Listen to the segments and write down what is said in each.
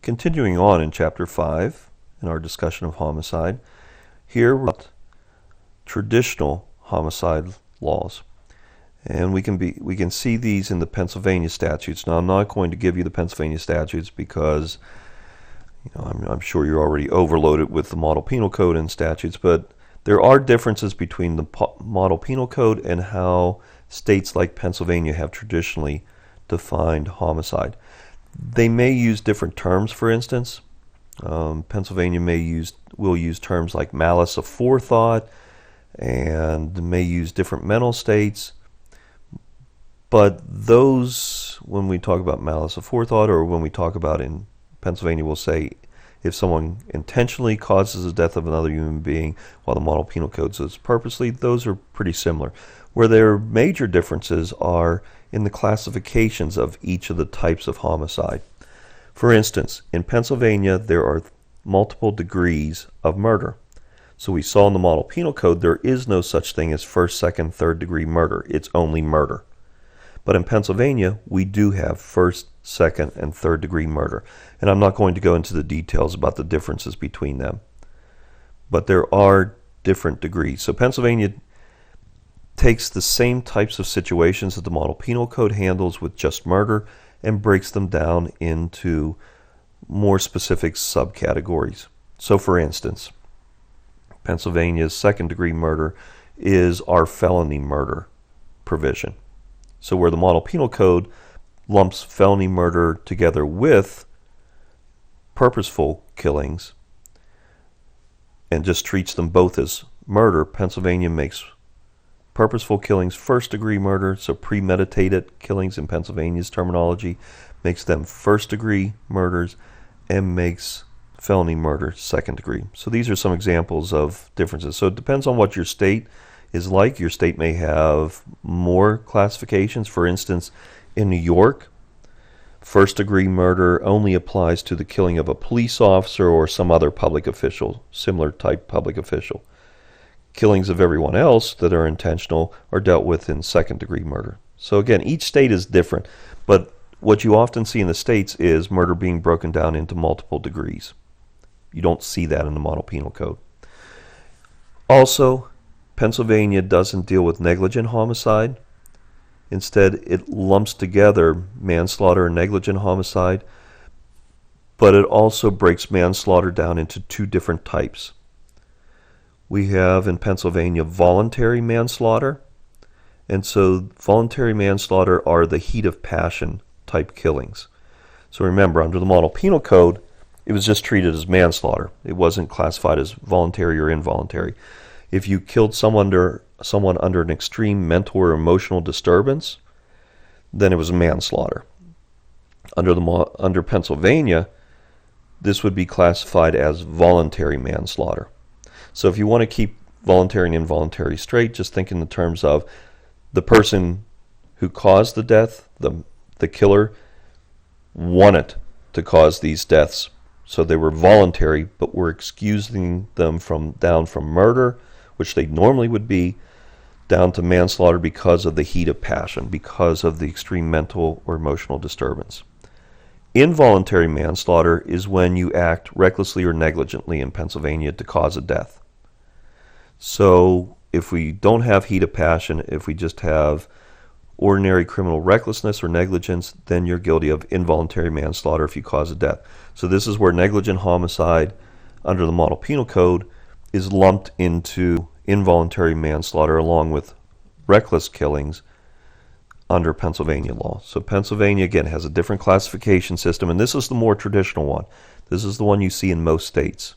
Continuing on in Chapter 5 in our discussion of homicide, here we're about traditional homicide laws. And we can see these in the Pennsylvania statutes. Now, I'm not going to give you the Pennsylvania statutes because I'm sure you're already overloaded with the Model Penal Code and statutes, but there are differences between the Model Penal Code and how states like Pennsylvania have traditionally defined homicide. They may use different terms, for instance. Pennsylvania will use terms like malice aforethought and may use different mental states. But those, when we talk about malice aforethought, or when we talk about in Pennsylvania, we'll say if someone intentionally causes the death of another human being, while the Model Penal Code says purposely, those are pretty similar. Where their major differences are in the classifications of each of the types of homicide. For instance, in Pennsylvania, there are multiple degrees of murder. So we saw in the Model Penal Code there is no such thing as first, second, third degree murder. It's only murder. But in Pennsylvania, we do have first, second, and third degree murder. And I'm not going to go into the details about the differences between them. But there are different degrees. So Pennsylvania takes the same types of situations that the Model Penal Code handles with just murder and breaks them down into more specific subcategories. So for instance, Pennsylvania's second degree murder is our felony murder provision. So where the Model Penal Code lumps felony murder together with purposeful killings and just treats them both as murder, Pennsylvania makes purposeful killings first degree murder, so premeditated killings in Pennsylvania's terminology, makes them first degree murders, and makes felony murder second degree. So these are some examples of differences. So it depends on what your state is like. Your state may have more classifications. For instance, in New York, first degree murder only applies to the killing of a police officer or some other public official, similar type public official. Killings of everyone else that are intentional are dealt with in second degree murder. So again, each state is different, but what you often see in the states is murder being broken down into multiple degrees. You don't see that in the Model Penal Code. Also, Pennsylvania doesn't deal with negligent homicide. Instead, it lumps together manslaughter and negligent homicide, but it also breaks manslaughter down into two different types. We have in Pennsylvania voluntary manslaughter, and so voluntary manslaughter are the heat of passion type killings. So remember, under the Model Penal Code, it was just treated as manslaughter. It wasn't classified as voluntary or involuntary. If you killed someone under an extreme mental or emotional disturbance, then it was manslaughter. Under Pennsylvania, this would be classified as voluntary manslaughter. So if you want to keep voluntary and involuntary straight, just think in the terms of the person who caused the death, the killer, wanted to cause these deaths. So they were voluntary, but we're excusing them down from murder, which they normally would be, down to manslaughter because of the heat of passion, because of the extreme mental or emotional disturbance. Involuntary manslaughter is when you act recklessly or negligently in Pennsylvania to cause a death. So if we don't have heat of passion, if we just have ordinary criminal recklessness or negligence, then you're guilty of involuntary manslaughter if you cause a death. So this is where negligent homicide under the Model Penal Code is lumped into involuntary manslaughter along with reckless killings under Pennsylvania law. So Pennsylvania, again, has a different classification system, and this is the more traditional one. This is the one you see in most states.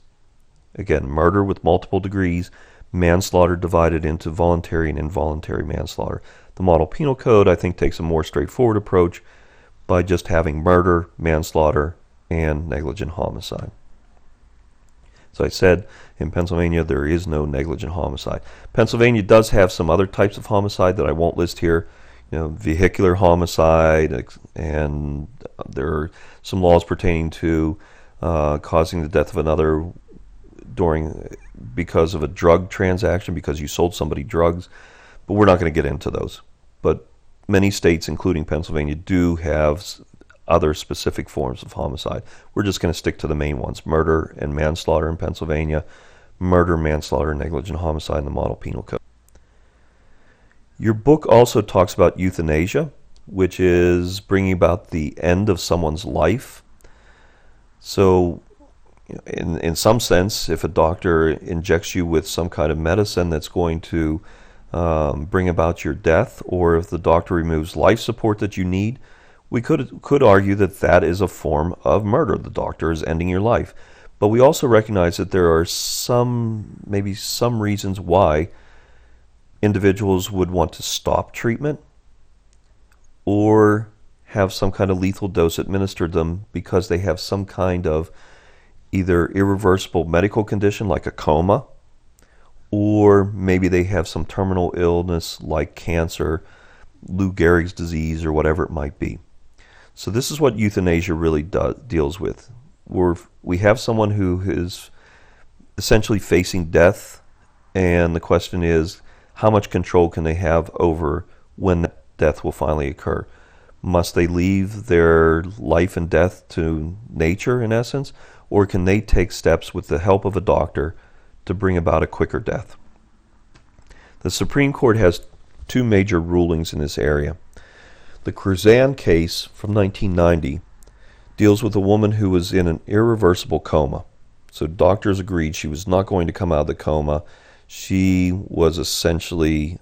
Again, murder with multiple degrees, manslaughter divided into voluntary and involuntary manslaughter. The Model Penal Code, I think, takes a more straightforward approach by just having murder, manslaughter, and negligent homicide. So I said, in Pennsylvania, there is no negligent homicide. Pennsylvania does have some other types of homicide that I won't list here. Vehicular homicide, and there are some laws pertaining to causing the death of another because of a drug transaction, because you sold somebody drugs. But we're not going to get into those. But many states, including Pennsylvania, do have other specific forms of homicide. We're just going to stick to the main ones: murder and manslaughter in Pennsylvania, murder, manslaughter, and negligent homicide in the Model Penal Code. Your book also talks about euthanasia, which is bringing about the end of someone's life. So in some sense, if a doctor injects you with some kind of medicine that's going to bring about your death, or if the doctor removes life support that you need, we could argue that that is a form of murder. The doctor is ending your life. But we also recognize that there are maybe some reasons why individuals would want to stop treatment or have some kind of lethal dose administered them because they have some kind of either irreversible medical condition like a coma, or maybe they have some terminal illness like cancer, Lou Gehrig's disease, or whatever it might be. So this is what euthanasia really deals with. We have someone who is essentially facing death, and the question is, how much control can they have over when that death will finally occur? Must they leave their life and death to nature, in essence, or can they take steps with the help of a doctor to bring about a quicker death? The Supreme Court has two major rulings in this area. The Cruzan case from 1990 deals with a woman who was in an irreversible coma. So doctors agreed she was not going to come out of the coma. She was essentially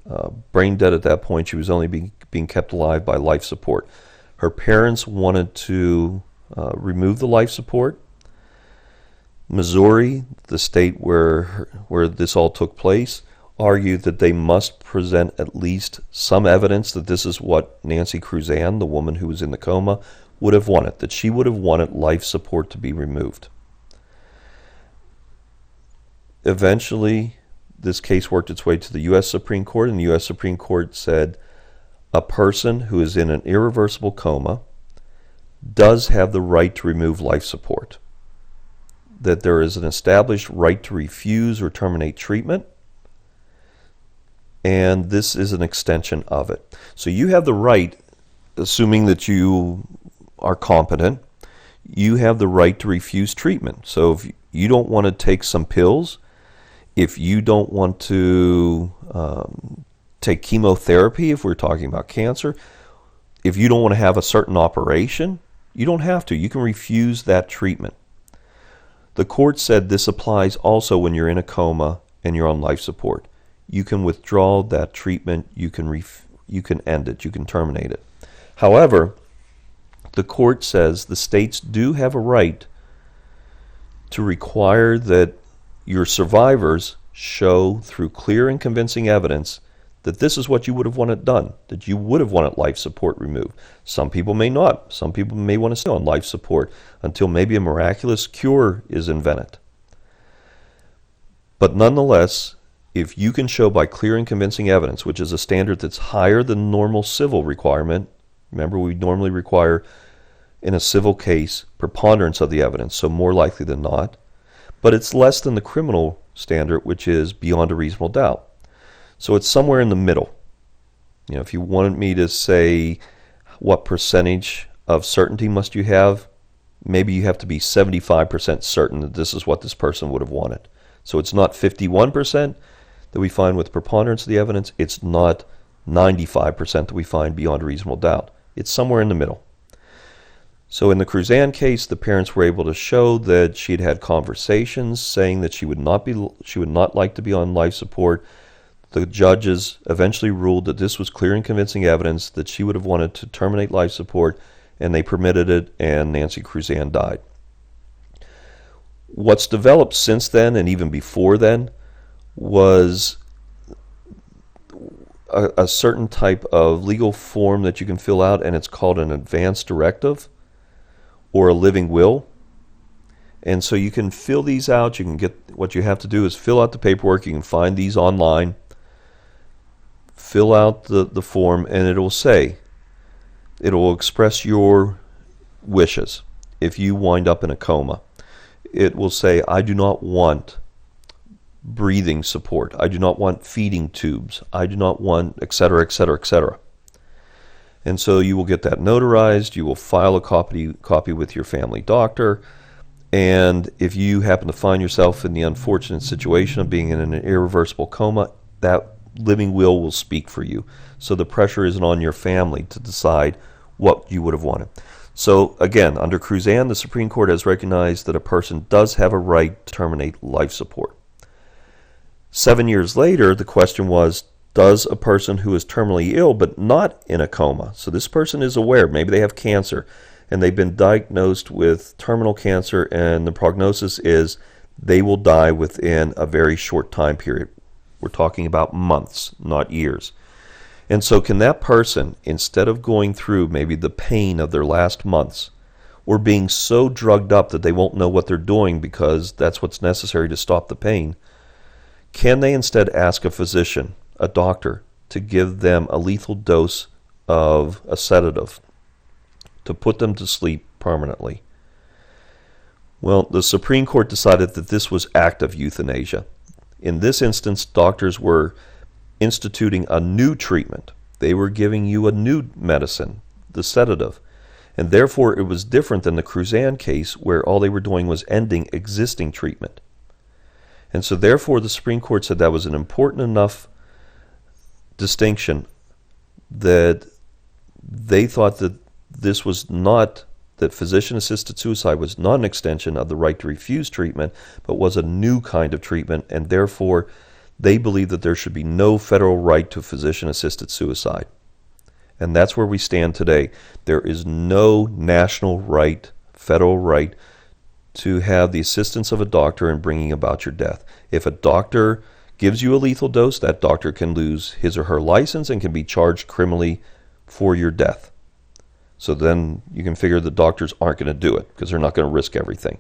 brain dead at that point. She was only being kept alive by life support. Her parents wanted to remove the life support. Missouri, the state where this all took place, argued that they must present at least some evidence that this is what Nancy Cruzan, the woman who was in the coma, would have wanted, that she would have wanted life support to be removed. Eventually, this case worked its way to the U.S. Supreme Court, and the U.S. Supreme Court said a person who is in an irreversible coma does have the right to remove life support, that there is an established right to refuse or terminate treatment, and this is an extension of it. So you have the right, assuming that you are competent, you have the right to refuse treatment. So if you don't want to take some pills, if you don't want to take chemotherapy, if we're talking about cancer, if you don't want to have a certain operation, you don't have to. You can refuse that treatment. The court said this applies also when you're in a coma and you're on life support. You can withdraw that treatment, you can end it, you can terminate it. However, the court says the states do have a right to require that your survivors show through clear and convincing evidence that this is what you would have wanted done, that you would have wanted life support removed. Some people may not. Some people may want to stay on life support until maybe a miraculous cure is invented. But nonetheless, if you can show by clear and convincing evidence, which is a standard that's higher than normal civil requirement, remember we normally require in a civil case preponderance of the evidence, so more likely than not, but it's less than the criminal standard, which is beyond a reasonable doubt. So it's somewhere in the middle. You know, if you wanted me to say what percentage of certainty must you have, maybe you have to be 75% certain that this is what this person would have wanted. So it's not 51% that we find with preponderance of the evidence. It's not 95% that we find beyond a reasonable doubt. It's somewhere in the middle. So in the Cruzan case, the parents were able to show that she'd had conversations saying that she would not like to be on life support. The judges eventually ruled that this was clear and convincing evidence that she would have wanted to terminate life support, and they permitted it, and Nancy Cruzan died. What's developed since then, and even before then, was a certain type of legal form that you can fill out, and it's called an advance directive or a living will. And so you can fill these out. You can get, what you have to do is fill out the paperwork. You can find these online. Fill out the form, and it will express your wishes. If you wind up in a coma, it will say, I do not want breathing support. I do not want feeding tubes. I do not want, etc., etc., etc. And so you will get that notarized. You will file a copy with your family doctor. And if you happen to find yourself in the unfortunate situation of being in an irreversible coma, that living will speak for you. So the pressure isn't on your family to decide what you would have wanted. So again, under Cruzan, the Supreme Court has recognized that a person does have a right to terminate life support. 7 years later, the question was, does a person who is terminally ill but not in a coma, so this person is aware, maybe they have cancer, and they've been diagnosed with terminal cancer, and the prognosis is they will die within a very short time period. We're talking about months, not years. And so can that person, instead of going through maybe the pain of their last months, or being so drugged up that they won't know what they're doing because that's what's necessary to stop the pain, can they instead ask a physician, a doctor, to give them a lethal dose of a sedative to put them to sleep permanently? Well, the Supreme Court decided that this was active euthanasia. In this instance, doctors were instituting a new treatment. They were giving you a new medicine, the sedative. And therefore, it was different than the Cruzan case where all they were doing was ending existing treatment. And so therefore, the Supreme Court said that was an important enough distinction that they thought that this was not, that physician-assisted suicide was not an extension of the right to refuse treatment, but was a new kind of treatment, and therefore they believe that there should be no federal right to physician-assisted suicide. And that's where we stand today. There is no national right, federal right, to have the assistance of a doctor in bringing about your death. If a doctor gives you a lethal dose, that doctor can lose his or her license and can be charged criminally for your death. So then you can figure the doctors aren't going to do it because they're not going to risk everything.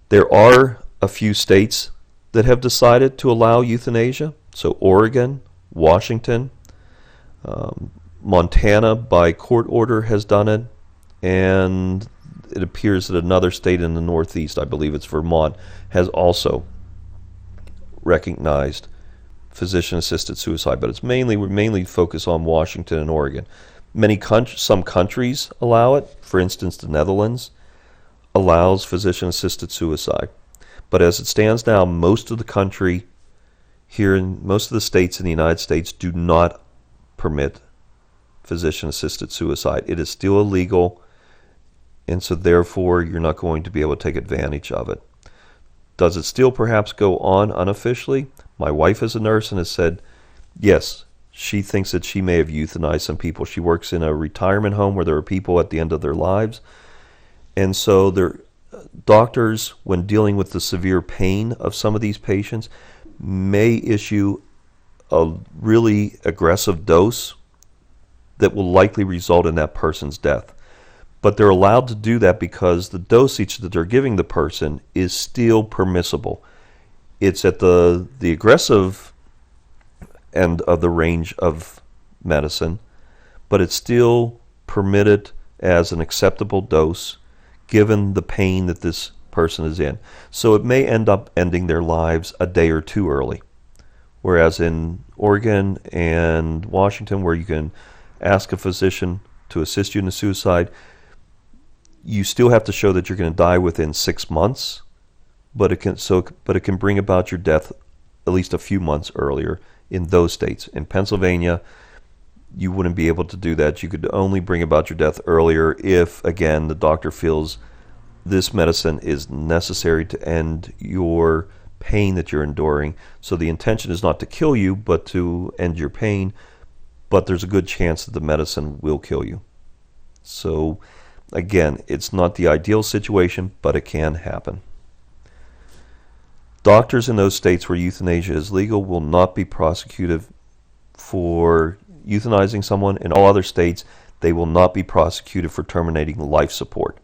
There are a few states that have decided to allow euthanasia. So Oregon, Washington, Montana by court order has done it, and it appears that another state in the Northeast, I believe it's Vermont, has also recognized physician-assisted suicide. But we mainly focus on Washington and Oregon. Some countries allow it. For instance, the Netherlands allows physician-assisted suicide. But as it stands now, most of the country here in most of the states in the United States do not permit physician-assisted suicide. It is still illegal, and so therefore you're not going to be able to take advantage of it. Does it still perhaps go on unofficially? My wife is a nurse and has said, yes, she thinks that she may have euthanized some people. She works in a retirement home where there are people at the end of their lives. And so doctors, when dealing with the severe pain of some of these patients, may issue a really aggressive dose that will likely result in that person's death. But they're allowed to do that because the dosage that they're giving the person is still permissible. It's at the aggressive end of the range of medicine, but it's still permitted as an acceptable dose given the pain that this person is in. So it may end up ending their lives a day or two early. Whereas in Oregon and Washington, where you can ask a physician to assist you in the suicide, you still have to show that you're going to die within 6 months, but it can bring about your death at least a few months earlier in those states. In Pennsylvania, you wouldn't be able to do that. You could only bring about your death earlier if, again, the doctor feels this medicine is necessary to end your pain that you're enduring. So the intention is not to kill you, but to end your pain, but there's a good chance that the medicine will kill you. So again, it's not the ideal situation, but it can happen. Doctors in those states where euthanasia is legal will not be prosecuted for euthanizing someone. In all other states, they will not be prosecuted for terminating life support.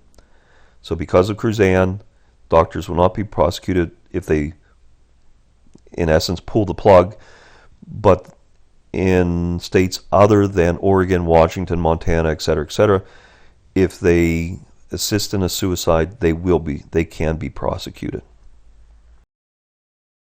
So because of Cruzan, doctors will not be prosecuted if they, in essence, pull the plug. But in states other than Oregon, Washington, Montana, etc., if they assist in a suicide, they can be prosecuted.